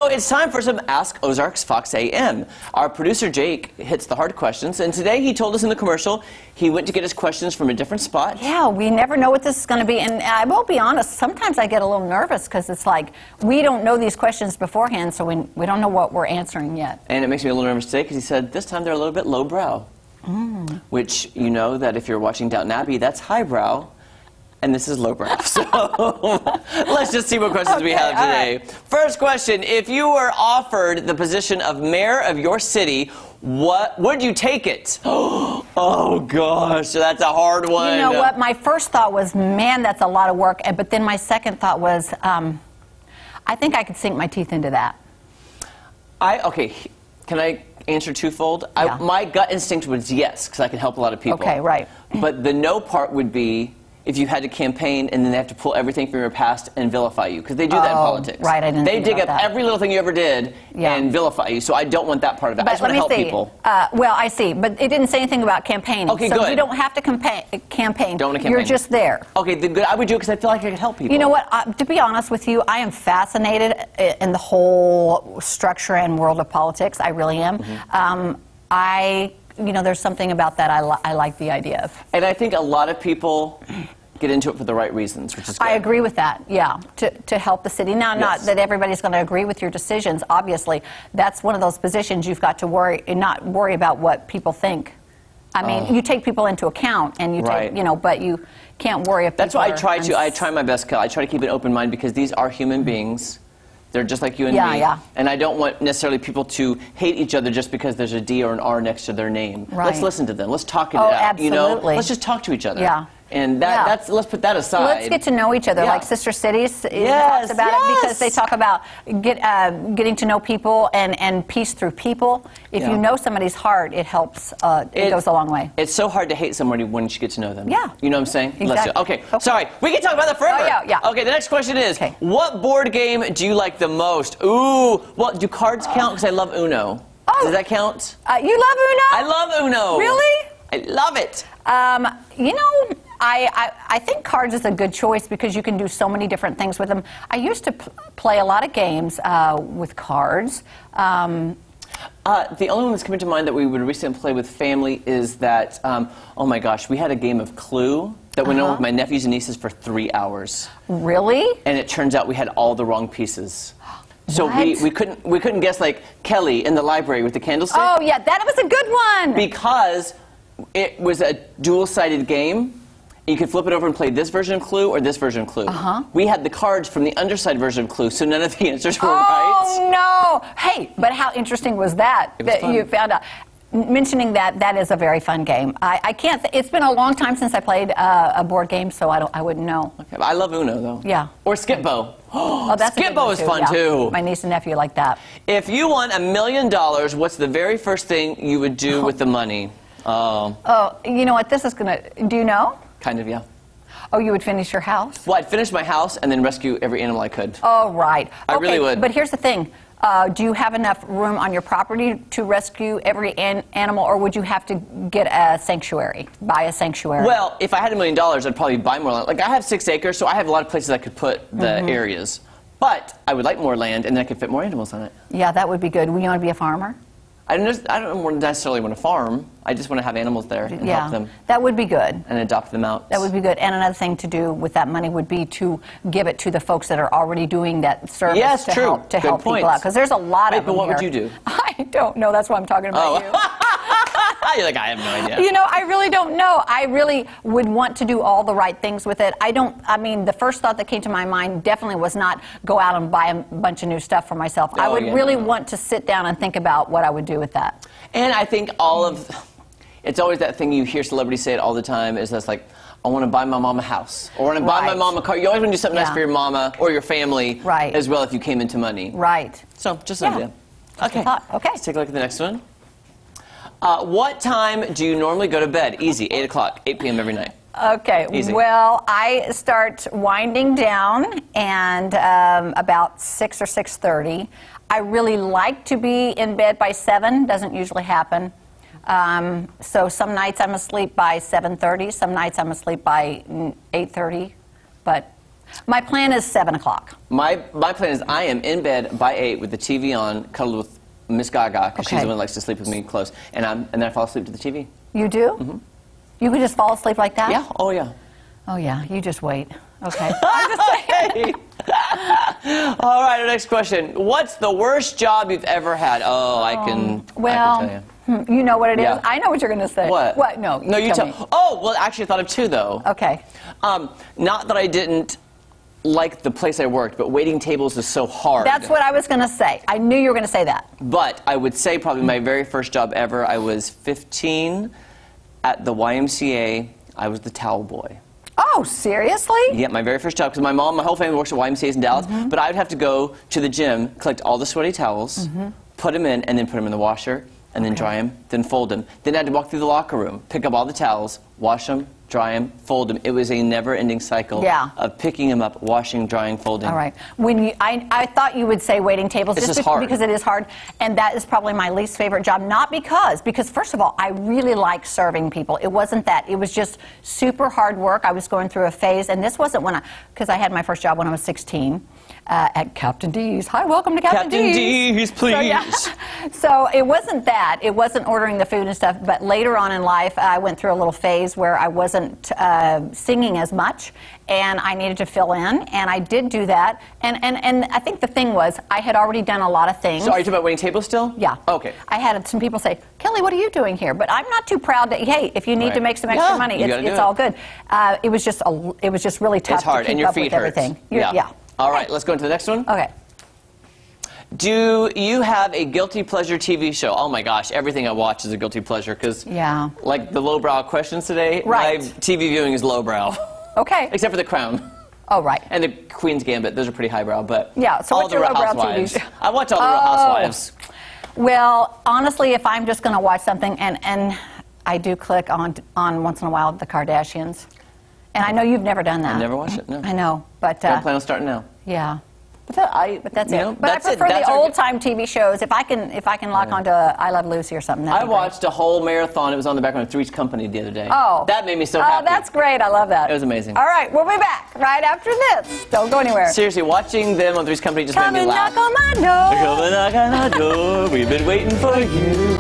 It's time for some Ask Ozarks Fox AM. Our producer Jake hits the hard questions, and today he told us in the commercial he went to get his questions from a different spot. Yeah, we never know what this is going to be, and I will be honest, sometimes I get a little nervous because it's like we don't know these questions beforehand, so we don't know what we're answering yet. And it makes me a little nervous today because he said this time they're a little bit lowbrow, which you know that if you're watching Downton Abbey, that's highbrow. And this is lowbrow. So let's just see what questions we have today. Right. First question, if you were offered the position of mayor of your city, would you take it? Oh gosh, so that's a hard one. You know what, my first thought was, man, that's a lot of work. But then my second thought was, I think I could sink my teeth into that. Okay, can I answer twofold? Yeah. My gut instinct was yes, because I can help a lot of people. Okay, right. But the no part would be if you had to campaign and then they have to pull everything from your past and vilify you, because they do that in politics. Right, I didn't They dig up that. every little thing you ever did and vilify you, so I don't want that part of it. But I just want to help people. Well, I see, but it didn't say anything about campaigning. Okay, so good. you don't have to campaign. Don't want to campaign. You're just there. Okay, then good. I would do it because I feel like I could help people. You know what? To be honest with you, I am fascinated in the whole structure and world of politics. I really am. You know, there's something about that I like the idea of. And I think a lot of people get into it for the right reasons, which is good. I agree with that, yeah, to help the city. Now, not that everybody's going to agree with your decisions, obviously. That's one of those positions you've got to not worry about what people think. I mean, you take people into account, and you take, you know, but you can't worry if That's why I try my best, Kel. I try to keep an open mind because these are human beings. They're just like you and me. And I don't want necessarily people to hate each other just because there's a D or an R next to their name. Right. Let's listen to them. Let's talk it out. Absolutely. You know, let's just talk to each other. Yeah. And let's put that aside. Let's get to know each other, like Sister Cities talks about it, because they talk about getting to know people and peace through people. If you know somebody's heart, it helps. It goes a long way. It's so hard to hate somebody when you get to know them. Yeah. You know what I'm saying? Exactly. Let's do it. Okay. Sorry. We can talk about that forever. Oh, yeah. Okay, the next question is, what board game do you like the most? Ooh. Well, do cards count? Because I love Uno. Does that count? You love Uno? I love Uno. Really? I love it. You know, I think cards is a good choice because you can do so many different things with them. I used to play a lot of games with cards. The only one that's coming to mind that we would recently play with family is that, oh my gosh, we had a game of Clue that went on with my nephews and nieces for 3 hours. Really? And it turns out we had all the wrong pieces. So we couldn't guess, like Kelly in the library with the candlestick. Oh yeah, that was a good one. Because it was a dual-sided game. You could flip it over and play this version of Clue or this version of Clue. We had the cards from the underside version of Clue, so none of the answers were right. Oh, no. Hey, but how interesting was that? It was fun. You found out. Mentioning that is a very fun game. I can't. It's been a long time since I played a board game, so I wouldn't know. Okay, I love Uno though. Yeah. Or Skip-Bo. Oh, that's Skip-Bo is fun too. My niece and nephew like that. If you won $1 million, what's the very first thing you would do with the money? Oh, you know what? This is gonna. Do you know? Kind of, yeah. Oh, you would finish your house? Well, I'd finish my house and then rescue every animal I could. Oh, right. I really would. But here's the thing. Do you have enough room on your property to rescue every animal, or would you have to get a sanctuary, buy a sanctuary? Well, if I had $1 million, I'd probably buy more land. Like, I have 6 acres, so I have a lot of places I could put the areas. But I would like more land, and then I could fit more animals on it. Yeah, that would be good. Would you want to be a farmer? I don't necessarily want to farm. I just want to have animals there and help them. That would be good. And adopt them out. That would be good. And another thing to do with that money would be to give it to the folks that are already doing that service to help people out. Because there's a lot of them but what here. would you do? I don't know. That's why I'm talking about you. You're like, I have no idea. You know, I really don't know. I really would want to do all the right things with it. I mean, the first thought that came to my mind definitely was not go out and buy a bunch of new stuff for myself. I would really want to sit down and think about what I would do with that. And I think it's always that thing you hear celebrities say it all the time, is that's like, I want to buy my mom a house, or I want to buy my mom a car. You always want to do something nice for your mama or your family as well if you came into money. Right. So, just an idea. Okay. Okay. Let's take a look at the next one. What time do you normally go to bed? Easy, 8 o'clock, 8 p.m. every night. Okay, well, I start winding down and about 6 or 6:30. I really like to be in bed by 7, doesn't usually happen. So some nights I'm asleep by 7:30, some nights I'm asleep by 8:30, but My plan is 7 o'clock. My plan is I am in bed by 8 with the TV on, cuddled with Miss Gaga, because she's the one that likes to sleep with me close, and then I fall asleep to the TV. You do? Mm-hmm. You can just fall asleep like that? Yeah. Oh, yeah. Oh, yeah. You just wait. Okay. I'm just saying. All right, our next question. What's the worst job you've ever had? Oh, I can tell you. You know what it is? Yeah. I know what you're going to say. What? What? No, you tell me. Oh, well, actually, I thought of two, though. Okay. Not that I didn't like the place I worked, but waiting tables is so hard. That's what I was going to say. I knew you were going to say that. But I would say probably my very first job ever, I was 15 at the YMCA. I was the towel boy. Oh, seriously? Yeah, my very first job, because my whole family works at YMCA's in Dallas, but I would have to go to the gym, collect all the sweaty towels, put them in, and then put them in the washer, and then dry them, then fold them. Then I had to walk through the locker room, pick up all the towels, wash them, dry them, fold them. It was a never-ending cycle of picking them up, washing, drying, folding. All right. I thought you would say waiting tables just because it is hard, and that is probably my least favorite job. Not because first of all, I really like serving people. It wasn't that. It was just super hard work. I was going through a phase, and this wasn't because I had my first job when I was 16. At Captain D's. Hi, welcome to Captain D's, please. So, yeah. So it wasn't that. It wasn't ordering the food and stuff. But later on in life, I went through a little phase where I wasn't singing as much, and I needed to fill in, and I did do that. And I think the thing was, I had already done a lot of things. So are you talking about waiting tables still? Yeah. Okay. I had some people say, Kelly, what are you doing here? But I'm not too proud that, hey, if you need to make some extra money, it's all good. It was just really tough to keep and your feet with everything. Yeah. All right, let's go into the next one. Okay. Do you have a guilty pleasure TV show? Oh my gosh, everything I watch is a guilty pleasure because, like the lowbrow questions today, my TV viewing is lowbrow. Okay. Except for The Crown. Oh, right. And The Queen's Gambit, those are pretty highbrow, but yeah. So all the Real Housewives. I watch all the Real Housewives. Well, honestly, if I'm just going to watch something, and I do click on once in a while the Kardashians. And I know you've never done that. I've never watched it, no. I know, but... I plan on starting now. Yeah. But that's it. But I prefer the old-time TV shows. If I can lock onto I Love Lucy or something, I watched a whole marathon. It was on the background of Three's Company the other day. Oh. That made me so happy. Oh, that's great. I love that. It was amazing. All right, we'll be back right after this. Don't go anywhere. Seriously, watching them on Three's Company just made me laugh. Come and knock on my door. Come and knock on our door. We've been waiting for you.